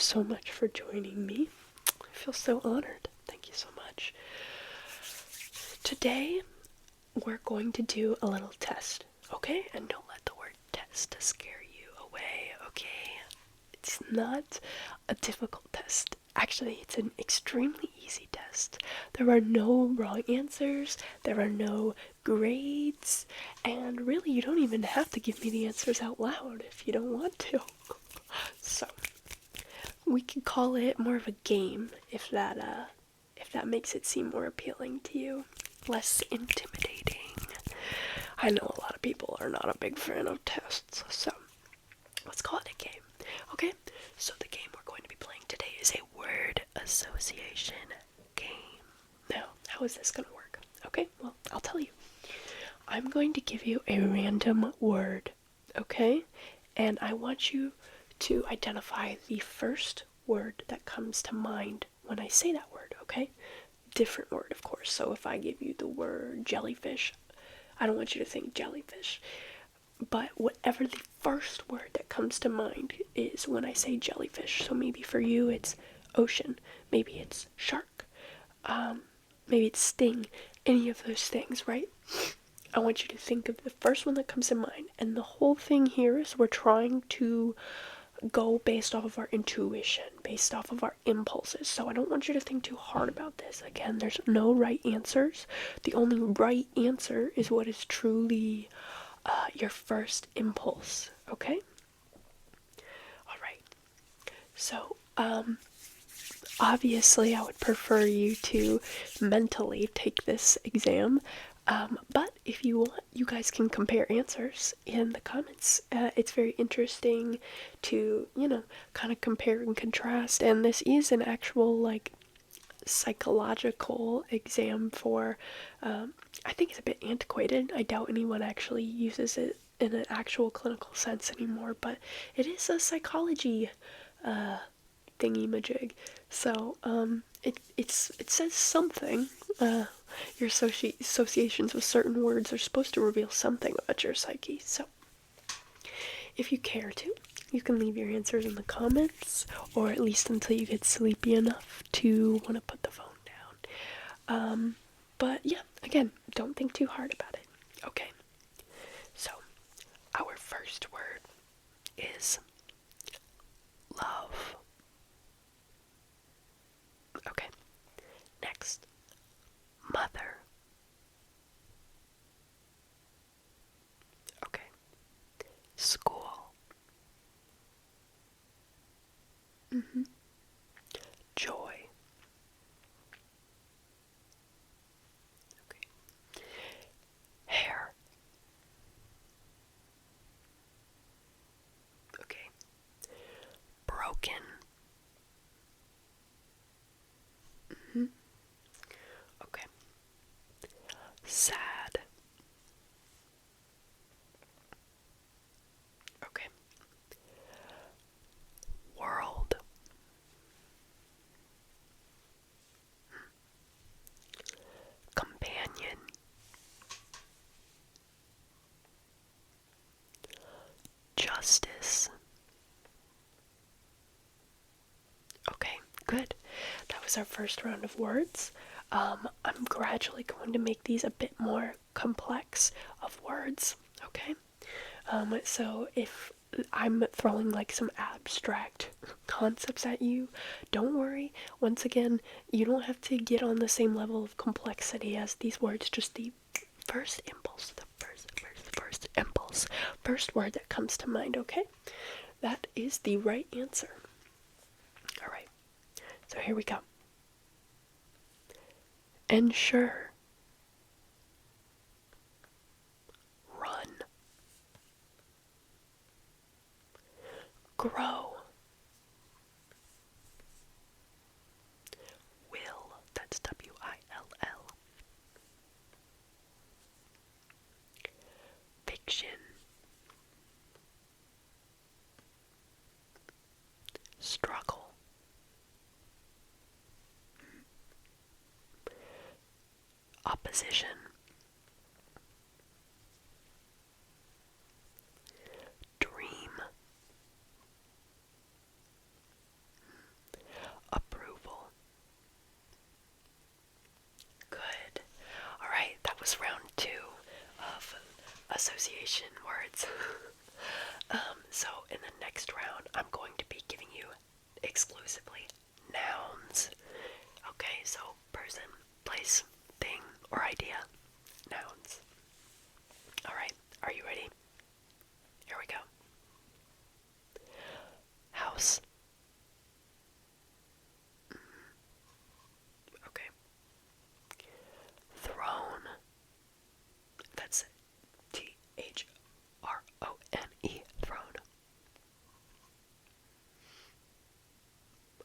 so much for joining me. I feel so honored. Thank you so much. Today, we're going to do a little test, okay? And don't let the word test scare you away, okay? It's not a difficult test. Actually, it's an extremely easy test. There are no wrong answers, there are no grades, and really, you don't even have to give me the answers out loud if you don't want to. So, we could call it more of a game if that makes it seem more appealing to you, less intimidating. I know a lot of people are not a big fan of tests, so let's call it a game. Okay? So the game we're going to be playing today is a word association game. Now, how is this going to work? Okay? Well, I'll tell you. I'm going to give you a random word, okay? And I want you to identify the first word that comes to mind when I say that word, okay? Different word, of course. So if I give you the word jellyfish, I don't want you to think jellyfish. But whatever the first word that comes to mind is when I say jellyfish. So maybe for you it's ocean, maybe it's shark, maybe it's sting, any of those things, right? I want you to think of the first one that comes to mind. And the whole thing here is we're trying to go based off of our intuition, based off of our impulses. So I don't want you to think too hard about this. Again, there's no right answers. The only right answer is what is truly your first impulse, okay? All right. So, obviously, I would prefer you to mentally take this exam. But if you want, you guys can compare answers in the comments. It's very interesting to, kind of compare and contrast. And this is an actual, psychological exam for, I think it's a bit antiquated. I doubt anyone actually uses it in an actual clinical sense anymore. But it is a psychology thingy-majig. So, it says something. Your associations with certain words are supposed to reveal something about your psyche. So, if you care to, you can leave your answers in the comments, or at least until you get sleepy enough to want to put the phone down. But yeah, again, don't think too hard about it. Okay. So, our first word is love. Okay. Next, mother. Okay. School. Joy. Okay. Hair. Okay. Broken. Okay. Sad. Okay. World. Companion. Justice. Okay, good. That was our first round of words. I'm gradually going to make these a bit more complex of words, okay? So if I'm throwing some abstract concepts at you, don't worry. Once again, you don't have to get on the same level of complexity as these words, just the first impulse, the first impulse, first word that comes to mind, okay? That is the right answer. Alright, so here we go. Ensure. Run. Grow. Will. That's W-I-L-L. Fiction. Struggle. Opposition. Dream. was round 2 of association words. So in the next round, I'm going to be giving you exclusively nouns. Okay, so person, place, thing, or idea. Nouns. Alright, are you ready? Here we go. House. Okay. Throne. That's Throne. Throne.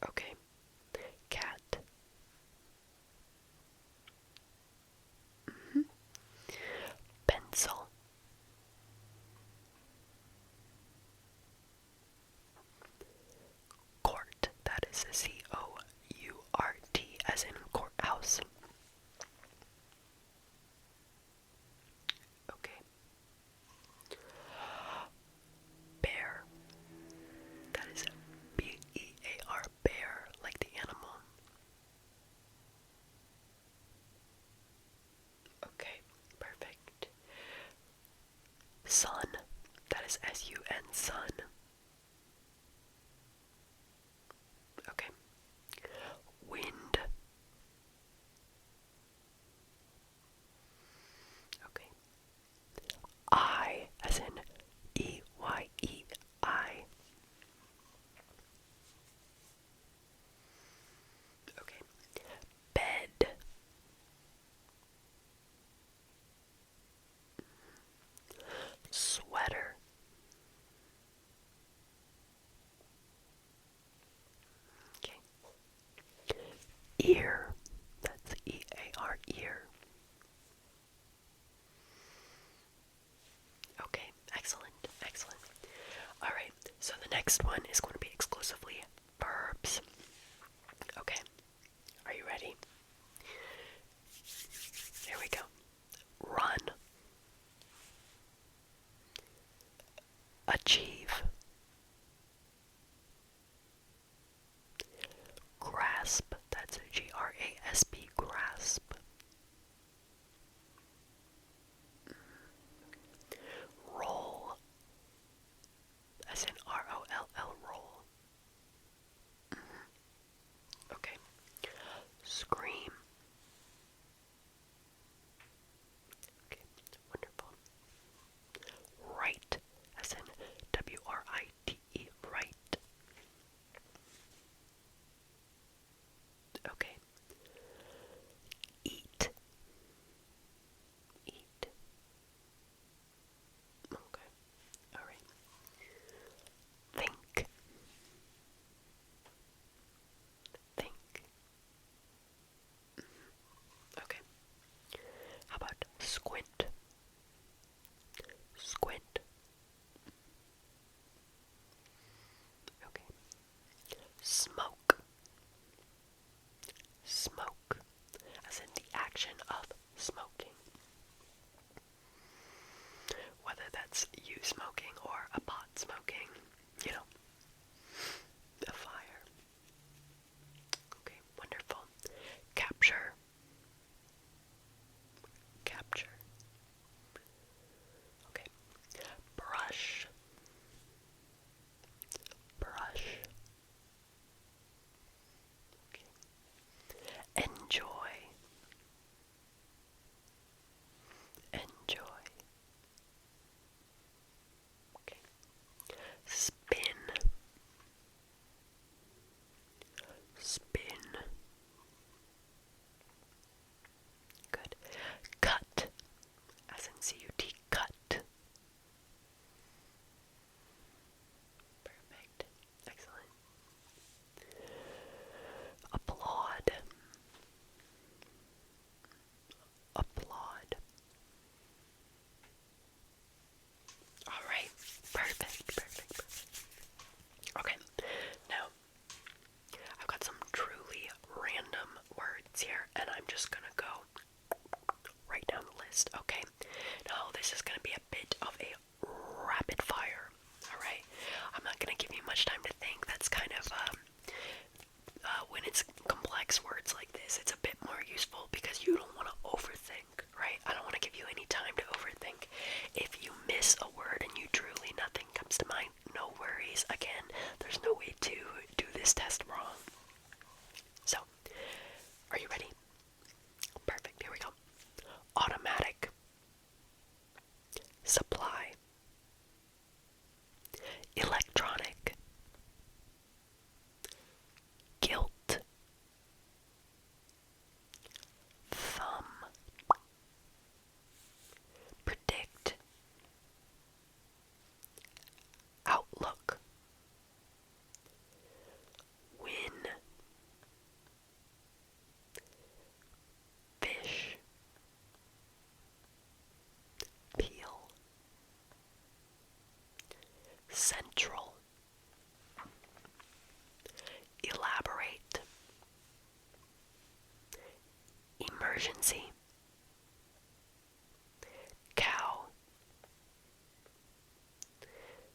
Okay. Cat. Pencil. Court. That is Court, as in courthouse. Okay. Bear. That is Bear, bear, like the animal. Okay, perfect. Sun. That is SUN, sun. Okay. Wind. Okay. Eye, as in EYE. Okay. Bed. Sweater. Okay. Ear. That's EAR, ear. Okay, excellent, excellent. Alright, so the next one is going to be exclusively verbs. Okay, are you ready? Here we go. Run. Achieve. Grasp. That's GRASP. Grasp. Roll. As in ROLL. Roll. Okay. Scream. Okay, wonderful. Write. As in WRITE. Write. Okay. Eat. Eat. Okay. Alright. Think. Think. Okay. How about squint? Squint. Okay. Smoke. Smoke. As in the action of smoking. Whether that's you smoking or a pot smoking, you know, a fire. Okay, wonderful. Capture. Capture. Okay. Brush. Brush. Okay. Enjoy. Enjoy. Okay. central, elaborate, emergency, cow,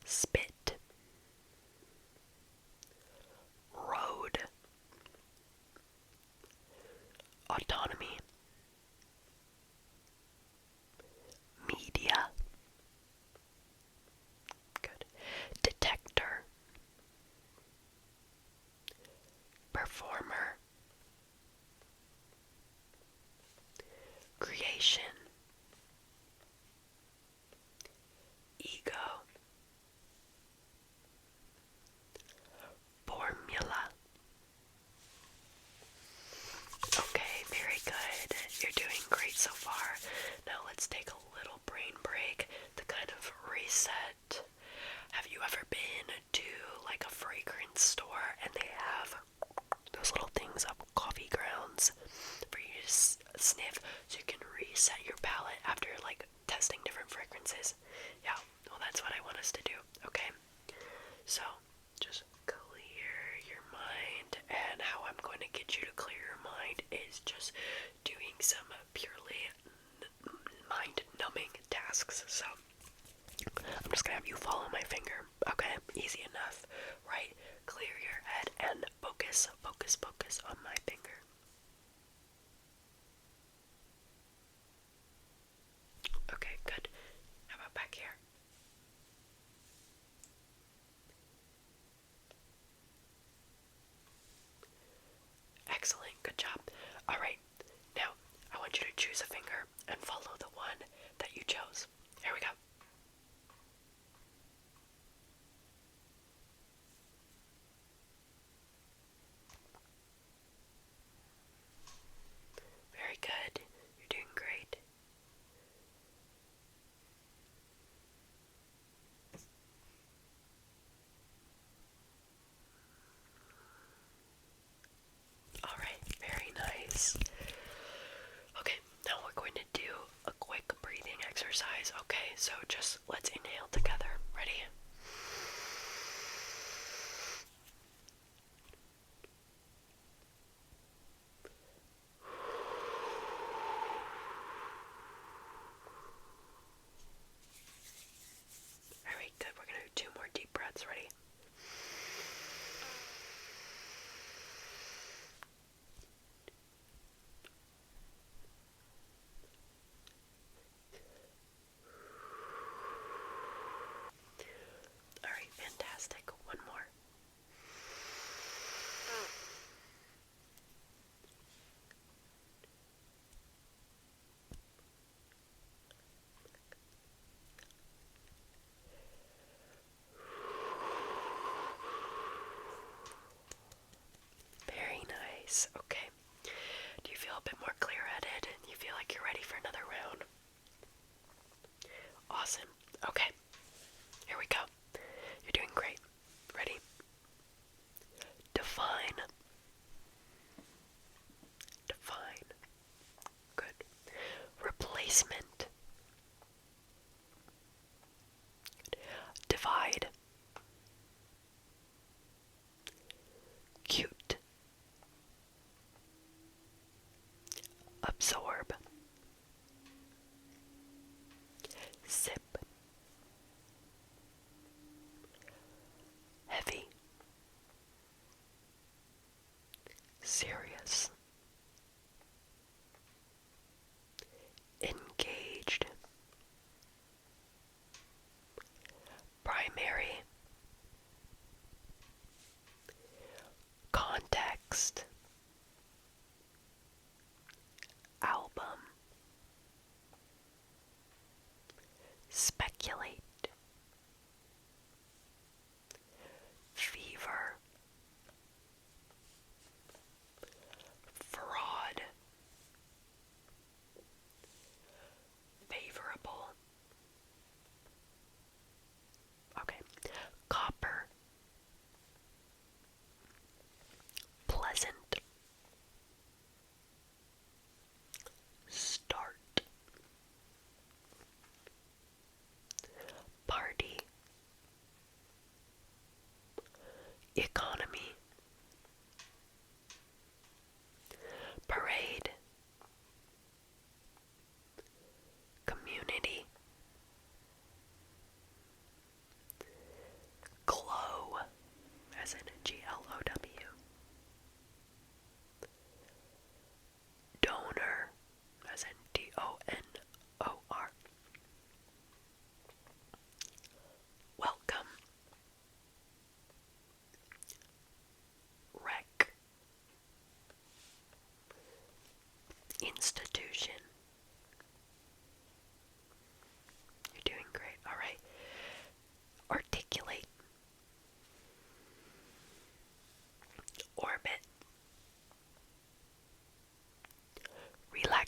spit, road, autonomy, media, good, detector, performer, creation, ego, formula. Okay, very good. You're doing great so far. Now let's take a little brain break to kind of reset. Have you ever been to like a fragrance store and they have those little things of coffee grounds for you to sniff so you can reset your palate after like testing different fragrances? Yeah, well that's what I want us to do, okay? So, just clear your mind, and how I'm going to get you to clear your mind is just doing some purely mind-numbing tasks. So, I'm just gonna have you follow my finger, okay? Easy enough, right? Clear your head and focus, focus, focus on my finger. Okay, good. How about back here? Excellent, good job. Alright, now I want you to choose a finger and follow the one that you chose. Here we go. Very good. You're doing great. Alright, very nice. Okay, now we're going to do a quick breathing exercise. Okay, so just let's inhale together. Ready? Alright, good. We're gonna do 2 more deep breaths. Ready?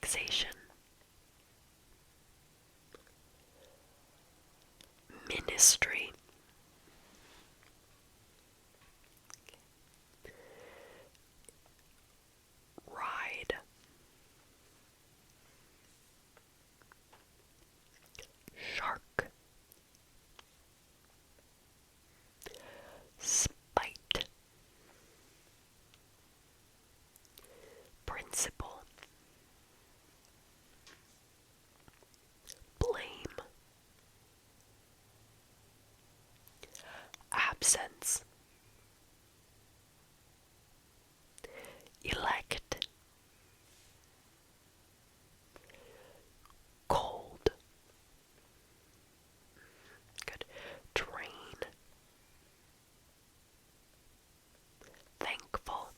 relaxation, ministry, ride, shark, spite, principle, blame, absence, elect, cold, good, drain, thankful.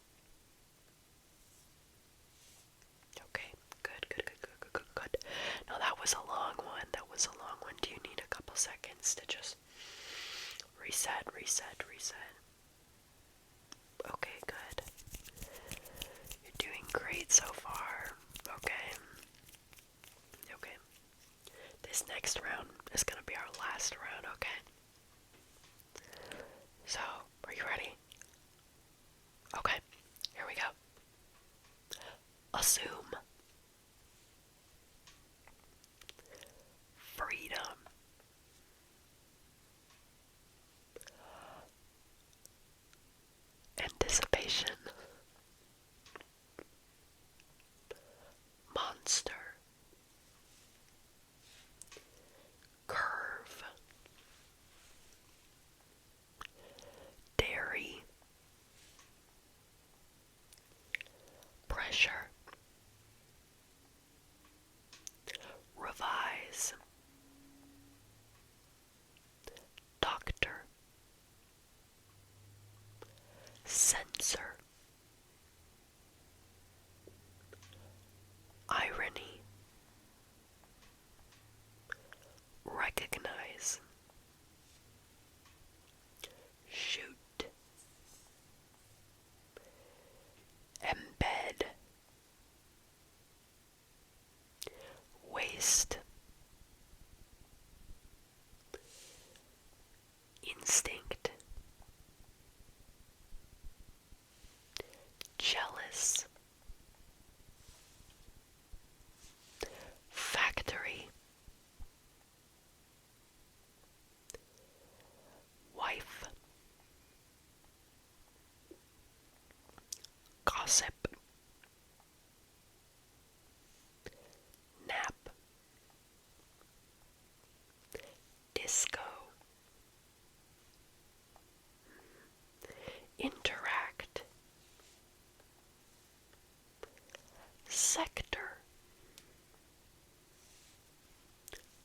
Okay, good. Now that was a long one. Do you need a couple seconds to just reset? Okay, good. You're doing great so far. Okay. This next round is gonna be our last round, okay? So, are you ready? Okay, here we go. Assume. Freedom. Anticipation. Monster. Curve. Dairy. Pressure. Revise. Doctor. Censor. Irony. Recognize. Shoot. Embed. Waste. Instinct. Jealous. Factory. Wife. Gossip. Nap. Disco. Interact. Sector.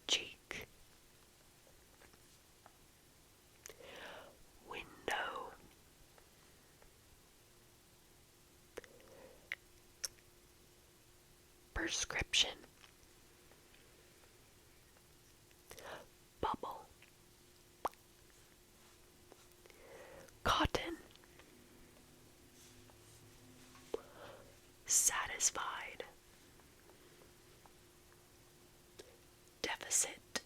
Cheek. Window. Prescription. Bubble. Cotton. Satisfied. Deficit.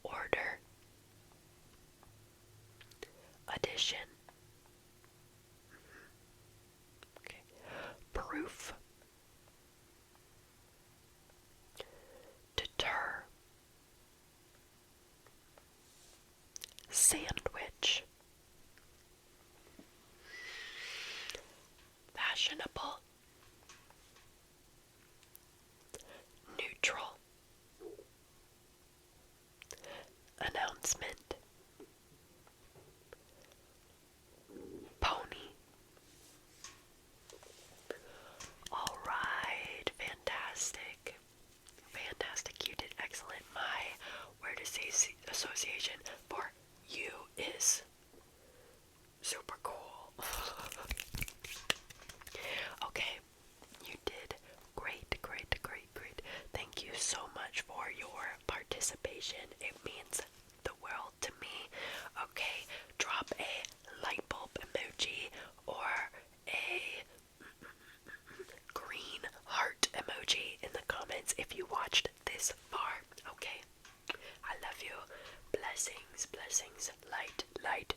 Order. Addition. Okay. Proof. Deter. Sandwich. Fashionable. Neutral. Announcement. Pony. Alright, fantastic. You did excellent. My word association for you is super cool. Okay, you did great. Thank you so much for your participation. It means the world to me. Okay, drop a light bulb emoji or a blessings, blessings, light, light,